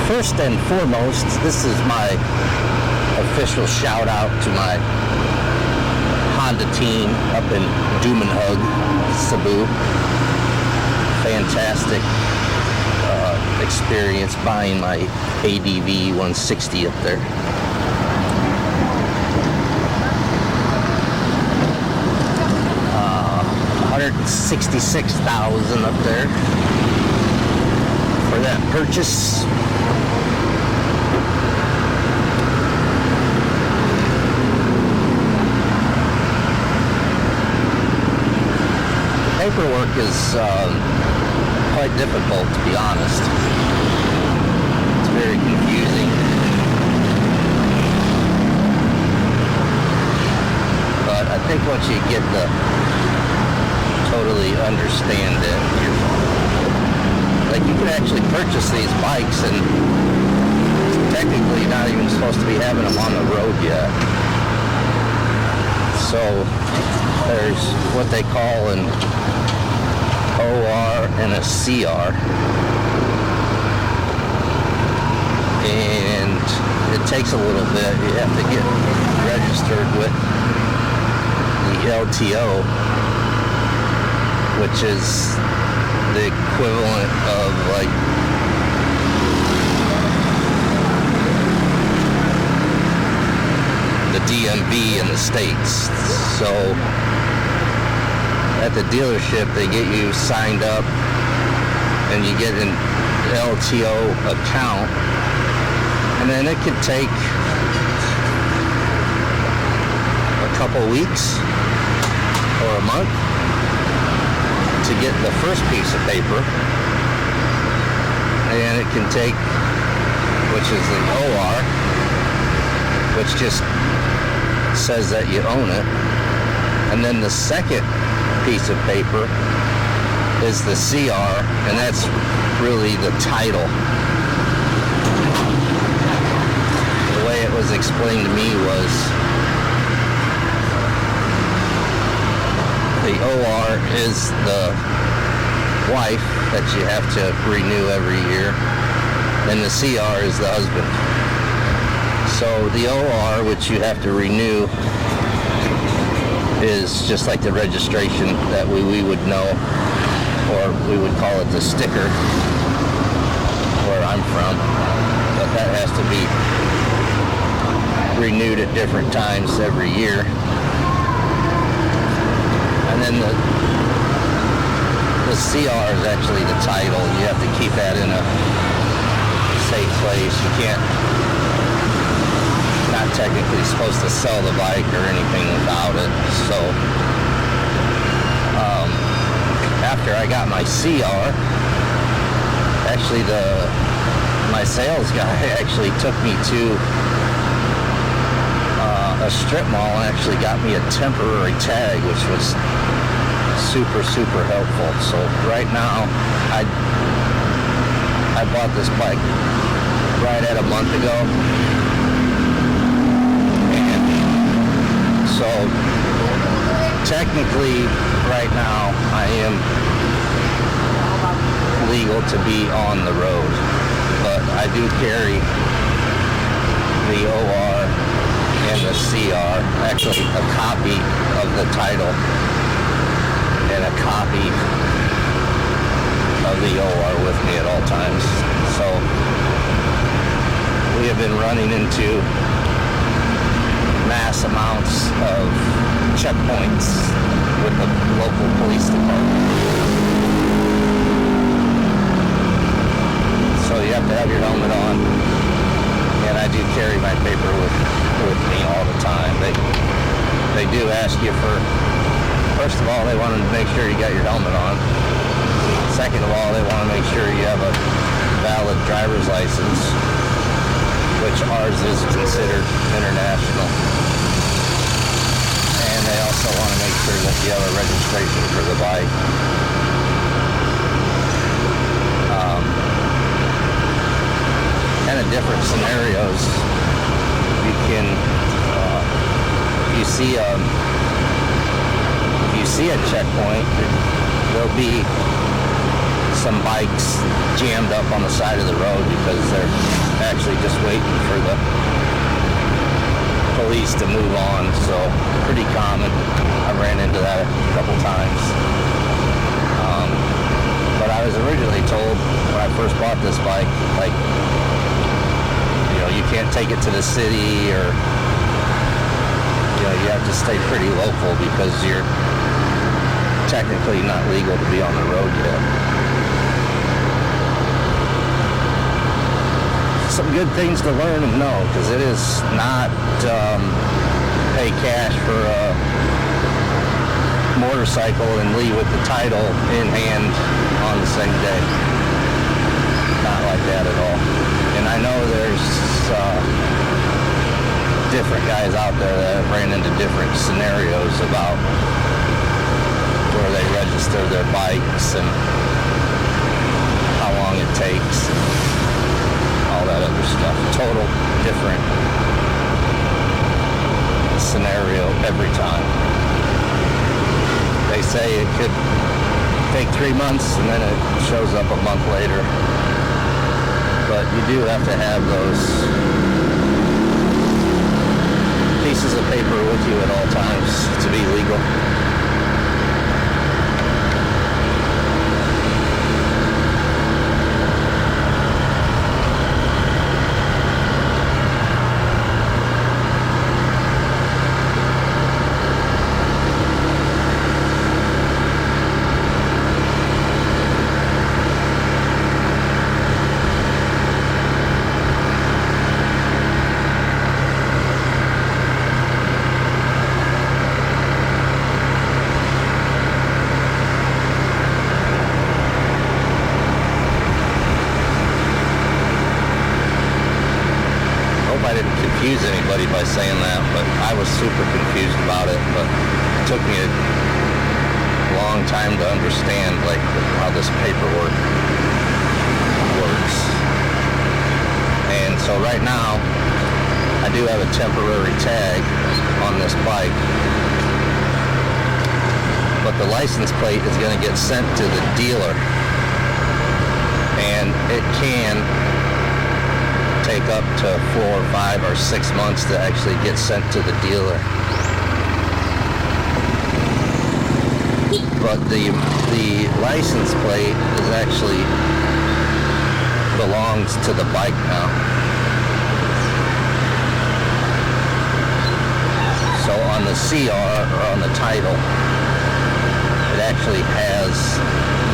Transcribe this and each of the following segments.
First and foremost, this is my official shout out to my Honda team up in Dumenhug, Cebu. Fantastic experience buying my ADV 160 up there. $166,000 up there for that purchase. Paperwork is quite difficult, to be honest. It's very confusing. But I think once you get to totally understand it, you can actually purchase these bikes and technically not even supposed to be having them on the road yet. So there's what they call an OR and a CR, and it takes a little bit. You have to get registered with the LTO, which is the equivalent of like the DMV in the States. So at the dealership, they get you signed up and you get an LTO account, and then it could take a couple weeks or a month to get the first piece of paper, and it can take, which is the OR, which just says that you own it, and then the second piece of paper is the CR, and that's really the title. The way it was explained to me was the OR is the wife that you have to renew every year, and the CR is the husband. So the OR, which you have to renew, is just like the registration that we would know, or we would call it the sticker where I'm from, but that has to be renewed at different times every year. And then the CR is actually the title. You have to keep that in a safe place. You can't, not technically supposed to sell the bike or anything without it. So after I got my CR, actually my sales guy actually took me to a strip mall and actually got me a temporary tag, which was super helpful. So right now I bought this bike right at a month ago, and so technically right now I am legal to be on the road, but I do carry the OR and the CR, actually a copy of the title and a copy of the OR with me at all times. So we have been running into mass amounts of checkpoints with the local police department. So you have to have your helmet on, and I do carry my paper with me all the time. They do ask you for, first of all, they want to make sure you got your helmet on. Second of all, they want to make sure you have a valid driver's license, which ours is considered international. And they also want to make sure that you have a registration for the bike. Kind of different scenarios. You can, if you see a checkpoint, there'll be some bikes jammed up on the side of the road because they're actually just waiting for the police to move on. So pretty common. I ran into that a couple times. But I was originally told when I first bought this bike, like, you know, you can't take it to the city, or, you know, you have to stay pretty local because you're technically not legal to be on the road yet. Some good things to learn and know, because it is not pay cash for a motorcycle and leave with the title in hand on the same day. Not like that at all. And I know there's different guys out there that have ran into different scenarios about where they register their bikes and how long it takes, all that other stuff. Total different scenario every time. They say it could take 3 months and then it shows up a month later. But you do have to have those pieces of paper with you at all times to be legal. I didn't confuse anybody by saying that, but I was super confused about it. But it took me a long time to understand like how this paperwork works. And so right now I do have a temporary tag on this bike, but the license plate is going to get sent to the dealer, and it can take up to 4 or 5 or 6 months to actually get sent to the dealer. But the license plate is actually belongs to the bike now. So on the CR, or on the title, it actually has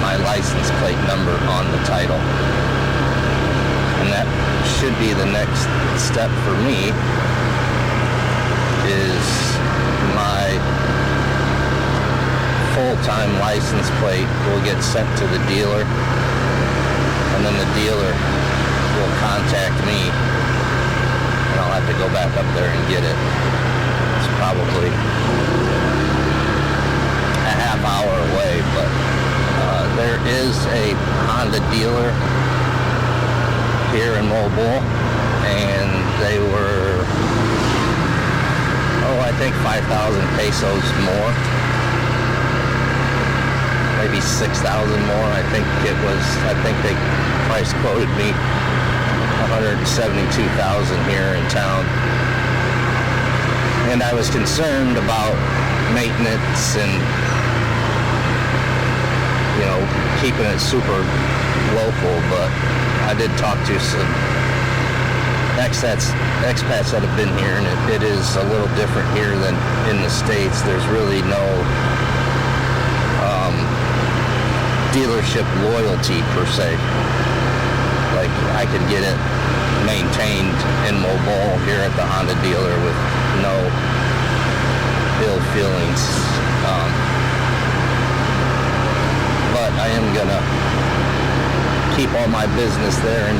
my license plate number on the title. And that should be the next step for me, is my full-time license plate will get sent to the dealer, and then the dealer will contact me, and I'll have to go back up there and get it. It's probably a half hour away, but there is a Honda dealer here in Moalboal, and they were, I think 5,000 pesos more, maybe 6,000 more. I think they price quoted me 172,000 here in town, and I was concerned about maintenance and, you know, keeping it super local, but I did talk to some expats that have been here, and it is a little different here than in the States. There's really no dealership loyalty per se. Like, I could get it maintained in Moalboal here at the Honda dealer with no ill feelings. But I am gonna keep all my business there in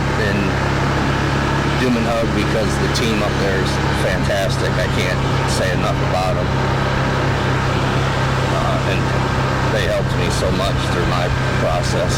Dumenhug, because the team up there is fantastic. I can't say enough about them. And they helped me so much through my process.